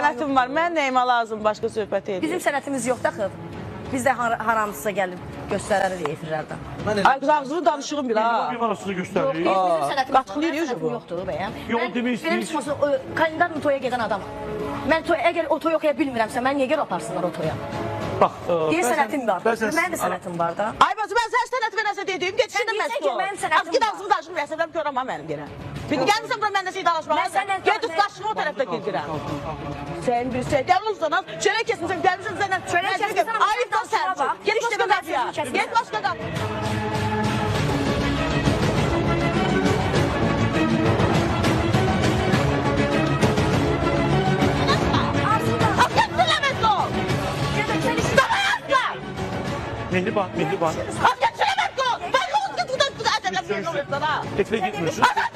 sənətim var. Mən nəyimə lazım başqa söhbət edir. Bizim sənətimiz yoxdur axı. Biz də haramsıza gəlib göstərərik efirlərdən. Ay qız ağzını danışığım bir ha. Bir arasını göstərir. Bizim sənətimiz qatılır ya bu. Yoxdur bəyəm. Yox, demək istəyir. Kandidatın toya gedən adam. Mən əgər o toya oxuya bilmirəmsə, mən niyə görə aparsınlar o toya? Bax, Deyir sənətim var. Mənim də sənətim var da. Ay bacı, mən sənin sənətimə nəsə dediyim, geçişində məsul ol. Mənim sənətim Gid ağzını danışım, rəsəbəm görəm ha mənim yerə. Bir gəlmirsən bura məndə şey danışmağa. Gedib qaşını o tərəfdə girdirəm. Sən bir şey gəlmirsən ha. Çörək kesmirsən, gəlmirsən sənə. Çörək kesmirsən. Ayıb da sən. Get başqa qapıya. Get başqa qapıya. Milli bak, milli bak. Get söyləmək qol. Mən yol gitmədən ədəblə bir yol etsən ha. Etmə gitmiyorsun.